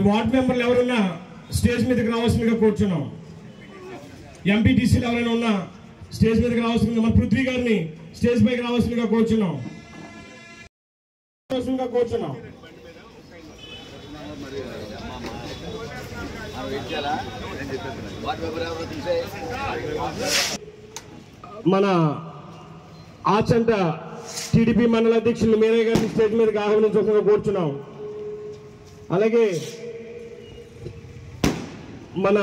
Ward మెంబర్లు ఎవరున్నా stage మీదకి రావాల్సిందిగా కూర్చున్నాం. ఎంపీటీసీలు ఎవరైనా ఉన్నా స్టేజ్ మీదకి రావాల్సిందిగా, మన పృథ్వీ గారిని స్టేజ్ పైకి రావాల్సిందిగా కూర్చున్నాం. మన ఆచంట టీడీపీ మండల అధ్యక్షులు మీరయ్య గారిని స్టేజ్ మీదకి ఆహ్వానించకుండా కూర్చున్నాం. అలాగే మన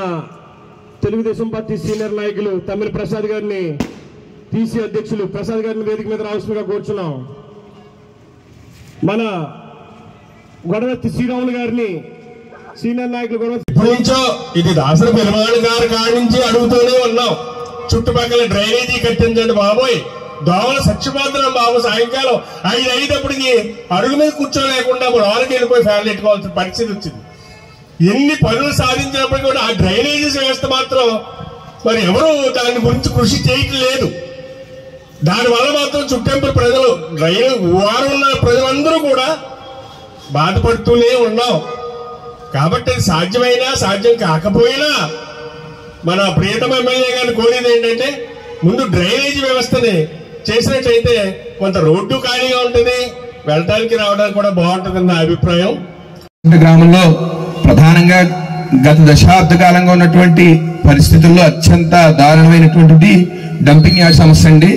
తెలుగుదేశం పార్టీ సీనియర్ నాయకులు తమ్మిన ప్రసాద్ గారిని, టీసీ అధ్యక్షులు ప్రసాద్ గారిని వేదిక మీద రావాల్సిందిగా కూర్చున్నాం. మన గొడవత్తి శ్రీరాములు గారిని, సీనియర్ నాయకులు గొడవత్తి ఇది దాసరి పెరుమాళ్ గారి కాడి నుంచి అడుగుతూనే ఉన్నాం. చుట్టుపక్కల డ్రైనేజీ కట్టించండి బాబోయ్, దోమలు చచ్చిపోతున్నాం బాబు. సాయంకాలం 5 అయ్యేటప్పటికి అడుగు మీద కూర్చోలేకుండా లోనికి వెళ్ళిపోయి ఫ్యాన్లు పెట్టుకోవాల్సిన పరిస్థితి వచ్చింది. ఎన్ని పనులు సాధించినప్పటికీ కూడా ఆ డ్రైనేజీ వ్యవస్థ మాత్రం మరి ఎవరు దాని గురించి కృషి చేయటం లేదు. దానివల్ల మాత్రం చుట్టెంపుల ప్రజలు, వారు ఉన్న ప్రజలందరూ కూడా బాధపడుతూనే ఉన్నాం. కాబట్టి సాధ్యమైనా సాధ్యం కాకపోయినా మన ప్రియతమ ఎమ్మెల్యే గారిని కోరేది ఏంటంటే, ముందు డ్రైనేజీ వ్యవస్థని చేసినట్టయితే కొంత రోడ్డు ఖాళీగా ఉంటుంది, వెళ్ళడానికి రావడానికి కూడా బాగుంటుందని నా అభిప్రాయం. గ్రామంలో ప్రధానంగా గత దశాబ్ద కాలంగా ఉన్నటువంటి పరిస్థితుల్లో అత్యంత దారుణమైనటువంటిది డంపింగ్ యార్డ్ సమస్య అండి.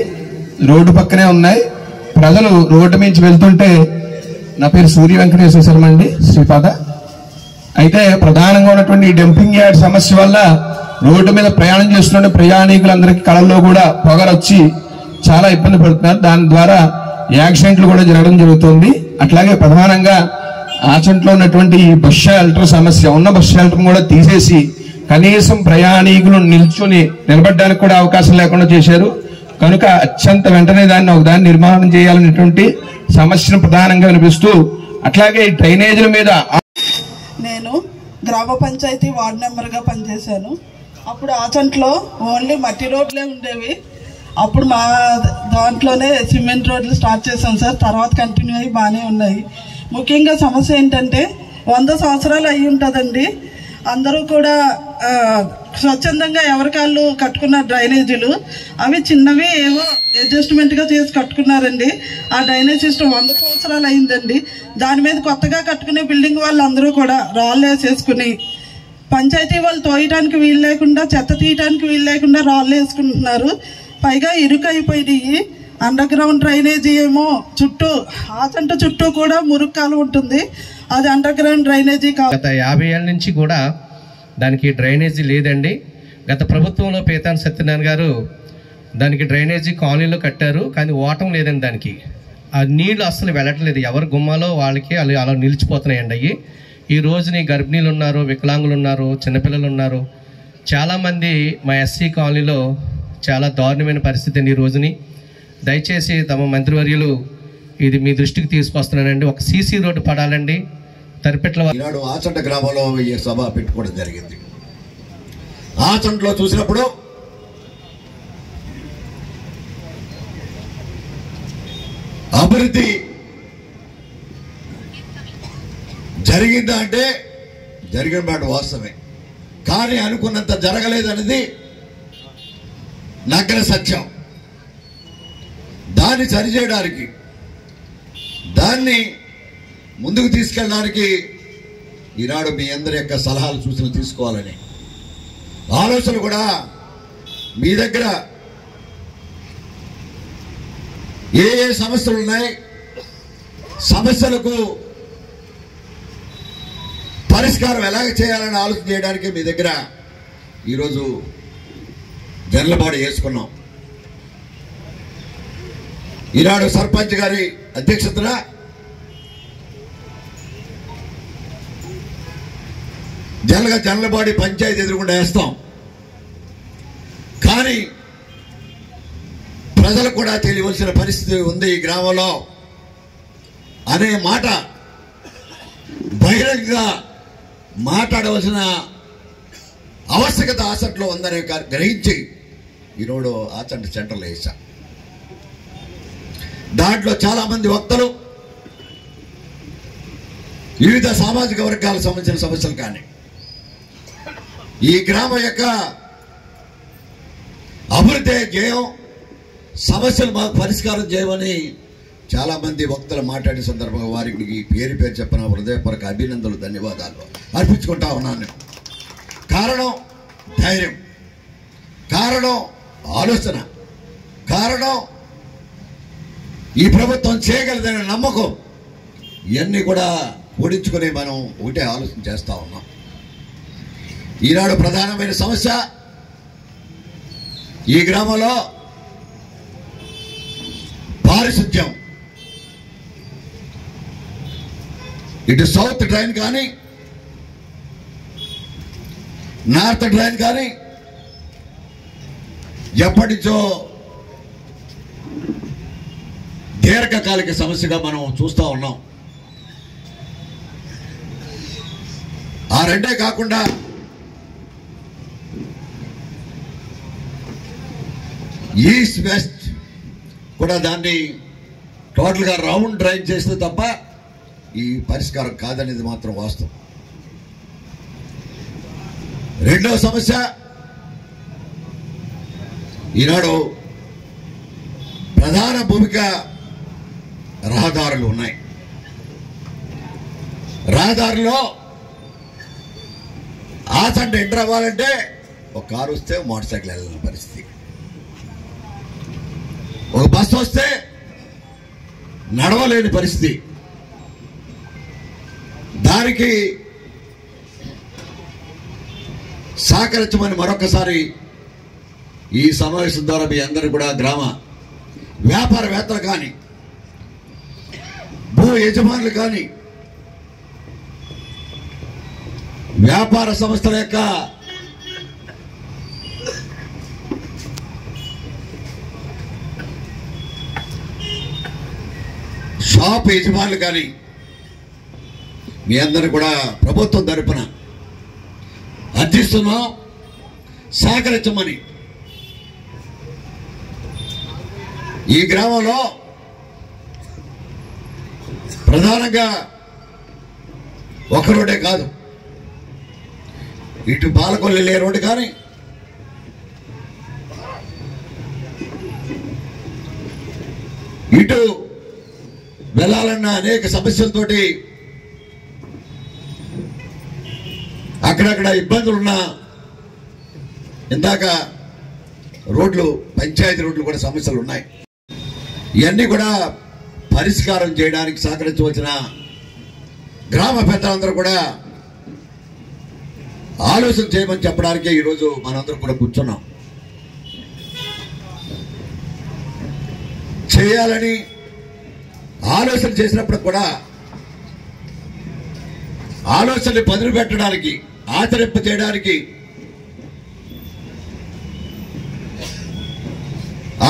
రోడ్డు పక్కనే ఉన్నాయి. ప్రజలు రోడ్డు మించి వెళ్తుంటే, నా పేరు సూర్య వెంకటేశ్వర శర్మ అండి, శ్రీపాద. అయితే ప్రధానంగా ఉన్నటువంటి డంపింగ్ యార్డ్ సమస్య వల్ల రోడ్డు మీద ప్రయాణం చేస్తున్న ప్రయాణికులందరికీ కళల్లో కూడా పొగరొచ్చి చాలా ఇబ్బంది పడుతున్నారు. దాని ద్వారా యాక్సిడెంట్లు కూడా జరగడం జరుగుతుంది. అట్లాగే ప్రధానంగా ఆచంట్లో ఉన్నటువంటి బస్ షెల్టర్ సమస్య, ఉన్న బస్ షెల్టర్ కూడా తీసేసి కనీసం ప్రయాణికులు నిలబడడానికి కూడా అవకాశం లేకుండా చేశారు. కనుక అత్యంత వెంటనే దాన్ని నిర్మాణం చేయాలనేటువంటి సమస్యను ప్రధానంగా వినిపిస్తూ, అట్లాగే డ్రైనేజీల మీద నేను గ్రామ పంచాయతీ వార్డు మెంబర్గా పనిచేశాను. అప్పుడు ఆచంట్లో ఓన్లీ మట్టి రోడ్లే ఉండేవి. అప్పుడు మా దాంట్లోనే సిమెంట్ రోడ్లు స్టార్ట్ చేశాం సార్. తర్వాత కంటిన్యూ అయ్యి బాగానే ఉన్నాయి. ముఖ్యంగా సమస్య ఏంటంటే 100 సంవత్సరాలు అయ్యి ఉంటుందండి. అందరూ కూడా స్వచ్ఛందంగా ఎవరికాళ్ళు కట్టుకున్న డ్రైనేజీలు, అవి చిన్నవి ఏవో అడ్జస్ట్మెంట్గా చేసి కట్టుకున్నారండి. ఆ డ్రైనేజ్ సిస్టమ్ 100 సంవత్సరాలు అయిందండి. దాని మీద కొత్తగా కట్టుకునే బిల్డింగ్ వాళ్ళందరూ కూడా రాళ్ళు వేసేసుకుని, పంచాయతీ వాళ్ళు తోయటానికి వీలు లేకుండా, చెత్త తీయటానికి వీలు లేకుండా రాళ్ళు వేసుకుంటున్నారు. పైగా ఇరుకు అయిపోయినాయి. అండర్ గ్రౌండ్ డ్రైనేజీ ఏమో చుట్టూ, ఆచంట చుట్టూ కూడా మురుగు కాలువ ఉంటుంది. అది అండర్ గ్రౌండ్ డ్రైనేజీ. గత 50 ఏళ్ళ నుంచి కూడా దానికి డ్రైనేజీ లేదండి. గత ప్రభుత్వంలో పేతాన్ సత్యనారాయణ గారు దానికి డ్రైనేజీ కాలనీలో కట్టారు, కానీ ఓటం లేదండి. దానికి ఆ నీళ్లు అస్సలు వెళ్ళట్లేదు. ఎవరి గుమ్మాలో వాళ్ళకి అలా నిలిచిపోతున్నాయండి. అవి ఈ రోజుని గర్భిణీలు ఉన్నారు, వికలాంగులు ఉన్నారు, చిన్నపిల్లలు ఉన్నారు. చాలామంది మా ఎస్సీ కాలనీలో చాలా దారుణమైన పరిస్థితి అండి ఈ రోజుని. దయచేసి తమ మంత్రివర్యులు ఇది మీ దృష్టికి తీసుకొస్తున్నానండి. ఒక సీసీ రోడ్డు పడాలండి. తరిపెట్ల ఈనాడు ఆచంట గ్రామంలో ఈ సభ పెట్టుకోవడం జరిగింది. ఆచంటలో చూసినప్పుడు అభివృద్ధి జరిగిందా అంటే జరిగిన మాట వాస్తవమే, కానీ అనుకున్నంత జరగలేదనేది నగ్న సత్యం. దాన్ని సరిచేయడానికి, దాన్ని ముందుకు తీసుకెళ్ళడానికి ఈనాడు మీ అందరి యొక్క సలహాలు సూచనలు తీసుకోవాలని ఆలోచనలు కూడా మీ దగ్గర ఏ సమస్యలు ఉన్నాయి, సమస్యలకు పరిష్కారం ఎలాగ చేయాలని ఆలోచన చేయడానికి మీ దగ్గర ఈరోజు జనలబాడు వేసుకున్నాం. ఈనాడు సర్పంచ్ గారి అధ్యక్షతన జనలబాడి పంచాయతీ ఎదురుకుండా వేస్తాం. కానీ ప్రజలకు కూడా తెలియవలసిన పరిస్థితి ఉంది ఈ గ్రామంలో అనే మాట బహిరంగంగా మాట్లాడవలసిన ఆవశ్యకత ఆచంటలో ఉందనే గ్రహించి ఈరోజు ఆచంట సెంటర్లో వేసా. దాంట్లో చాలా మంది వక్తలు వివిధ సామాజిక వర్గాలకు సంబంధించిన సమస్యలు కానీ ఈ గ్రామం యొక్క అభివృద్ధి ధ్యేయం, సమస్యలు మాకు పరిష్కారం చేయమని చాలా మంది వక్తలు మాట్లాడే సందర్భంగా వారికి పేరు చెప్పిన హృదయపూర్వక అభినందనలు, ధన్యవాదాలు అర్పించుకుంటా ఉన్నాను. కారణం ధైర్యం, కారణం ఆలోచన, కారణం ఈ ప్రభుత్వం చేయగలదనే నమ్మకం. ఇవన్నీ కూడా ఓడించుకుని మనం ఒకటే ఆలోచన చేస్తా ఉన్నాం. ఈనాడు ప్రధానమైన సమస్య ఈ గ్రామంలో పారిశుద్ధ్యం. ఇటు సౌత్ డ్రైన్ కానీ నార్త్ డ్రైన్ కానీ ఎప్పటిచో దీర్ఘకాలిక సమస్యగా మనం చూస్తూ ఉన్నాం. ఆ రెండే కాకుండా ఈస్ట్ వెస్ట్ కూడా దాన్ని టోటల్గా రౌండ్ డ్రైన్ చేస్తే తప్ప ఈ పరిష్కారం కాదనేది మాత్రం వాస్తవం. రెండవ సమస్య, ఈనాడు ప్రధాన భూమిక రహదారులు ఉన్నాయి. రహదారులో ఆసంట ఎంటర్ అవ్వాలంటే ఒక కారు వస్తే మోటార్ సైకిల్ వెళ్ళిన పరిస్థితి, ఒక బస్సు వస్తే నడవలేని పరిస్థితి. దానికి సహకరించమని మరొకసారి ఈ సమావేశం ద్వారా మీ అందరూ కూడా గ్రామ వ్యాపారవేత్తలు కానీ భూ యజమానులు కానీ వ్యాపార సంస్థల యొక్క షాప్ యజమానులు కానీ మీ అందరూ కూడా ప్రభుత్వం తరపున అర్థిస్తున్నాం, సహకరించమని. ఈ గ్రామంలో ప్రధానంగా ఒక రోడ్డే కాదు, ఇటు బాలకొల్లి వెళ్ళే రోడ్డు కానీ ఇటు వెళ్ళాలన్న అనేక సమస్యలతోటి అక్కడక్కడ ఇబ్బందులున్న ఇందాక రోడ్లు, పంచాయతీ రోడ్లు కూడా సమస్యలు ఉన్నాయి. ఇవన్నీ కూడా పరిష్కారం చేయడానికి సహకరించవలసిన గ్రామ పెద్దలందరూ కూడా ఆలోచన చేయమని చెప్పడానికే ఈరోజు మనందరం కూడా కూర్చున్నాం. చేయాలని ఆలోచన చేసినప్పుడు కూడా ఆలోచనని పదులు పెట్టడానికి, ఆచరింప చేయడానికి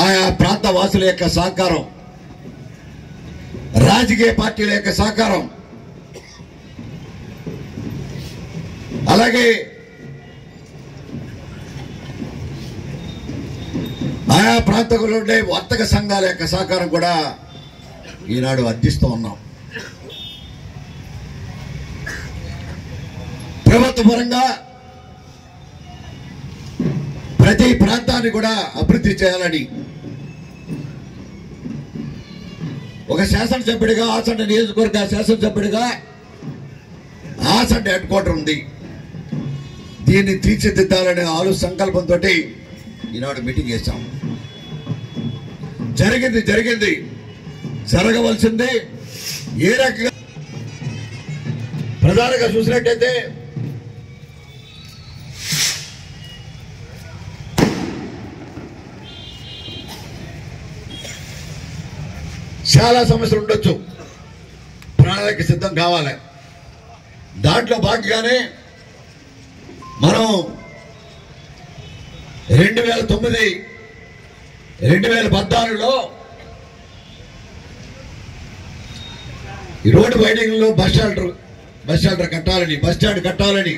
ఆయా ప్రాంత వాసుల యొక్క సహకారం, రాజకీయ పార్టీల యొక్క సహకారం, అలాగే ఆయా ప్రాంతంలో ఉండే వర్తక సంఘాల యొక్క సహకారం కూడా ఈనాడు అందిస్తూ ఉన్నాం. ప్రభుత్వ పరంగా ప్రతి ప్రాంతాన్ని కూడా అభివృద్ధి చేయాలని ఒక శాసనసభ్యుడిగా, ఆసంట నియోజకవర్గ శాసనసభ్యుడిగా ఆసంట హెడ్ క్వార్టర్ ఉంది. దీన్ని తీర్చిదిద్దాలనే సంకల్పంతో ఈనాడు మీటింగ్ చేశాం. జరిగింది జరగవలసింది ఏ రకంగా ప్రధానంగా చూసినట్టయితే చాలా సమస్యలు ఉండొచ్చు, ప్రణాళిక సిద్ధం కావాలి. దాంట్లో భాగంగానే మనం 2014లో ఈ రోడ్డు వైడింగ్ లో బస్ షెల్టర్ కట్టాలని, బస్ స్టాండ్ కట్టాలని,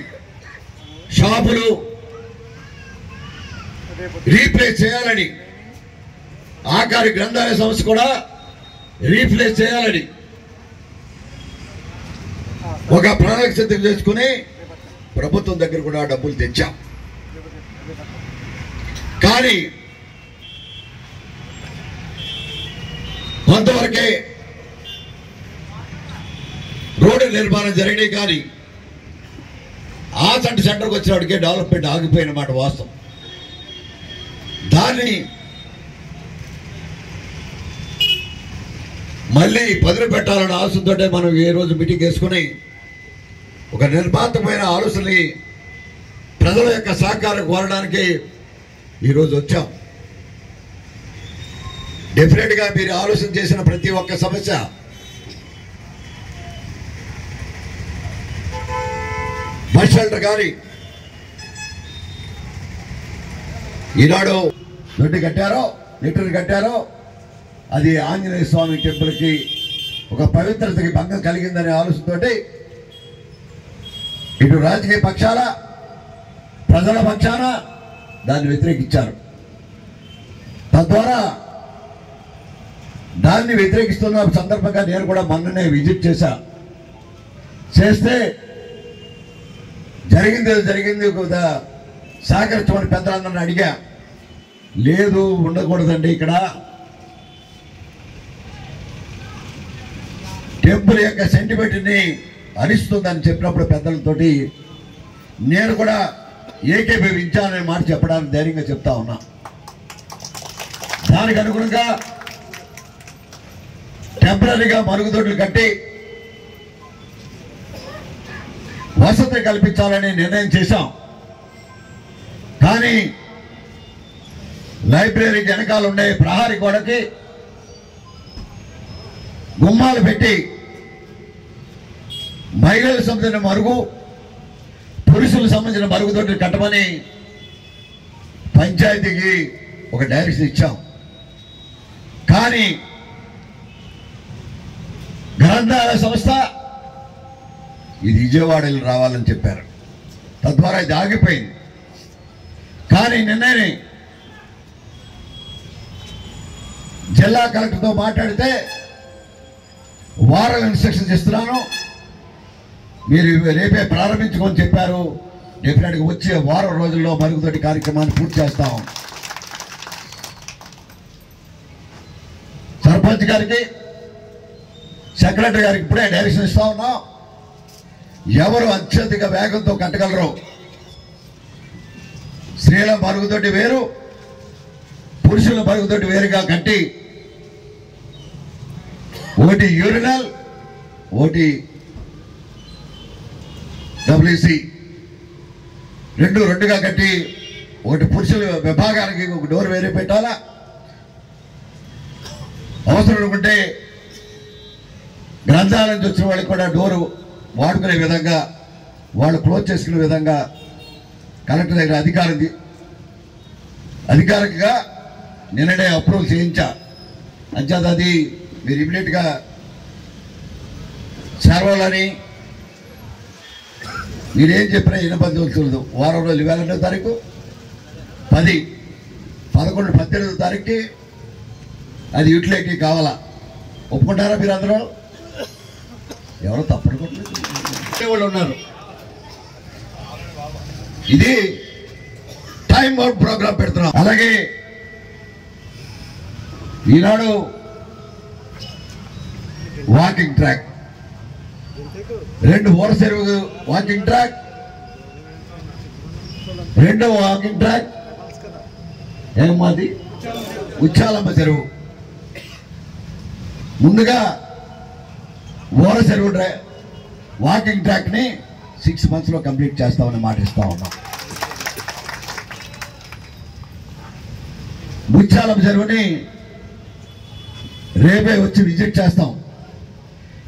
షాపులు రీప్లేస్ చేయాలని, ఆఖరి గ్రంథాలయ సంస్థ కూడా రీప్లేస్ చేయాలని ఒక ప్రణాళిక సిద్ధం చేసుకుని ప్రభుత్వం దగ్గర కూడా డబ్బులు తెచ్చాం. కానీ కొంతవరకే రోడ్డు నిర్మాణం జరిగినాయి. కానీ ఆ సెంటర్కి వచ్చినప్పటికే డెవలప్మెంట్ ఆగిపోయిన మాట వాస్తవం. దాన్ని మళ్ళీ పదులు పెట్టాలన్న ఆలోచనతో మనం ఏ రోజు మీటింగ్ వేసుకుని ఒక నిర్మాతమైన ఆలోచనని ప్రజల యొక్క సహకారం కోరడానికి ఈరోజు వచ్చాం. డెఫినెట్గా మీరు ఆలోచన చేసిన ప్రతి ఒక్క సమస్య బస్ షెల్టర్ కానీ ఈనాడు దొడ్డి కట్టారో లిటర్ కట్టారో అది ఆంజనేయ స్వామి టెంపుల్కి ఒక పవిత్రతకి భంగం కలిగిందనే ఆలోచనతోటి ఇటు రాజకీయ పక్షాల ప్రజల పక్షాన దాన్ని వ్యతిరేకించారు. తద్వారా దాన్ని వ్యతిరేకిస్తున్న సందర్భంగా నేను కూడా మొన్ననే విజిట్ చేస్తే జరిగింది సహకరించమని పెద్దలందరిని అడిగా. లేదు, ఉండకూడదండి, ఇక్కడ టెంపుల్ యొక్క సెంటిమెంట్ని హరిస్తుందని చెప్పినప్పుడు పెద్దలతోటి నేను కూడా ఏకీభవించాలనే మాట చెప్పడానికి ధైర్యంగా చెప్తా ఉన్నా. దానికి అనుగుణంగా టెంపరీగా మరుగుదొడ్లు కట్టి వసతి కల్పించాలని నిర్ణయం చేశాం. కానీ లైబ్రరీకి వెనకాల ఉండే ప్రహారీ గోడకి గుమ్మాలు పెట్టి మహిళలకు సంబంధించిన మరుగు, పురుషులకు సంబంధించిన మరుగుదొడ్లు కట్టమని పంచాయతీకి ఒక డైరెక్షన్ ఇచ్చాం. కానీ గ్రంథాలయ సంస్థ ఇది విజయవాడలో రావాలని చెప్పారు. తద్వారా ఇది ఆగిపోయింది. కానీ నిన్ననే జిల్లా కలెక్టర్తో మాట్లాడితే వారం ఇన్స్ట్రక్షన్స్ ఇస్తున్నాను, మీరు రేపే ప్రారంభించుకొని చెప్పారు. డెఫినెట్గా వచ్చే వారం రోజుల్లో మరుగుదొడ్డి కార్యక్రమాన్ని పూర్తి చేస్తాం. సర్పంచ్ గారికి, సెక్రటరీ గారికి ఇప్పుడే డైరెక్షన్ ఇస్తా ఉన్నాం. ఎవరు అత్యధిక వేగంతో కట్టగలరు, స్త్రీల మరుగుదొడ్డి వేరు, పురుషుల మరుగుదొడ్డి వేరుగా కట్టి ఒకటి యూరినల్, ఒకటి డబ్ల్యూసి రెండుగా కట్టి ఒకటి పురుషుల విభాగానికి ఒక డోర్ వేరే పెట్టాలా. అవసరం అనుకుంటే గ్రంథాలయం నుంచి వచ్చిన వాళ్ళకి కూడా డోరు వాడుకునే విధంగా, వాళ్ళు క్లోజ్ చేసుకునే విధంగా కలెక్టర్ దగ్గర అధికారికంగా నిన్ననే అప్రూవల్ చేయించా. అంచేత అది మీరు ఇమీడియట్గా చేరవాలని మీరేం చెప్పినా వినపంచవలసి వారం రోజులు 22వ తారీఖు 10, 11, 18వ తారీఖుకి అది యూటిలిటీ కావాలా. ఒప్పుకుంటారా మీరు అందరూ? ఎవరో తప్పడు వాళ్ళు ఉన్నారు. ఇది టైం అవుట్ ప్రోగ్రామ్ పెడుతున్నాం. అలాగే ఈనాడు వాకింగ్ ట్రాక్, 2 ఓర చెరువు వాకింగ్ ట్రాక్, 2వ వాకింగ్ ట్రాక్ ఏమాది ఉచ్చాలమ్మ చెరువు. ముందుగా ఓర చెరువు వాకింగ్ ట్రాక్ ని 6 months లో కంప్లీట్ చేస్తామని మాట ఇస్తా ఉన్నాం. ముచ్చాలమ్మ చెరువుని రేపే వచ్చి విజిట్ చేస్తాం.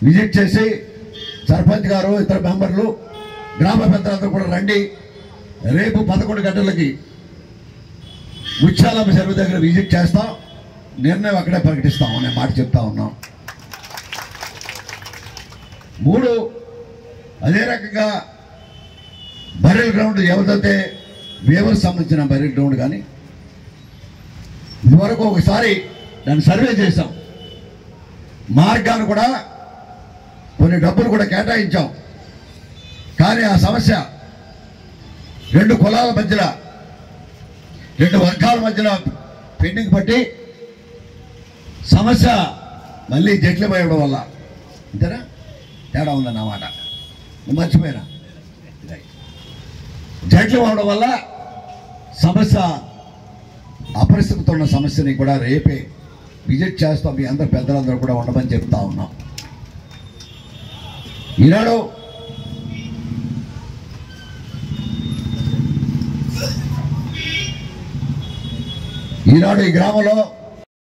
విజిట్ చేసి సర్పంచ్ గారు, ఇతర మెంబర్లు, గ్రామ పెద్దలందరూ కూడా రండి. రేపు 11 గంటలకి ముచ్చాలమ్మ చెరువు దగ్గర విజిట్ చేస్తాం. నిర్ణయం అక్కడే ప్రకటిస్తాం అనే మాట చెప్తా ఉన్నాం. 3 అదే రకంగా బరిల్ గ్రౌండ్ ఎవరిదైతే వేవర్ సంబంధించిన బరిల్ గ్రౌండ్ కానీ ఇదివరకు ఒకసారి దాన్ని సర్వే చేశాం. మార్గాన్ని కూడా కొన్ని డబ్బులు కూడా కేటాయించాం. కానీ ఆ సమస్య రెండు కులాల మధ్యలో, రెండు వర్గాల మధ్యలో పెండింగ్ పట్టి సమస్య మళ్ళీ జట్లమయ్యడం వల్ల, అంతేనా? తేడా ఉందన్నమాట, మర్చిపోయినా. జట్లం అవడం వల్ల సమస్య అపరిస్థితితో ఉన్న సమస్యని కూడా రేపే విజిట్ చేస్తాం. మీ అందరు పెద్దలందరూ కూడా ఉండమని చెప్తా ఉన్నాం. ఈనాడు ఈ గ్రామంలో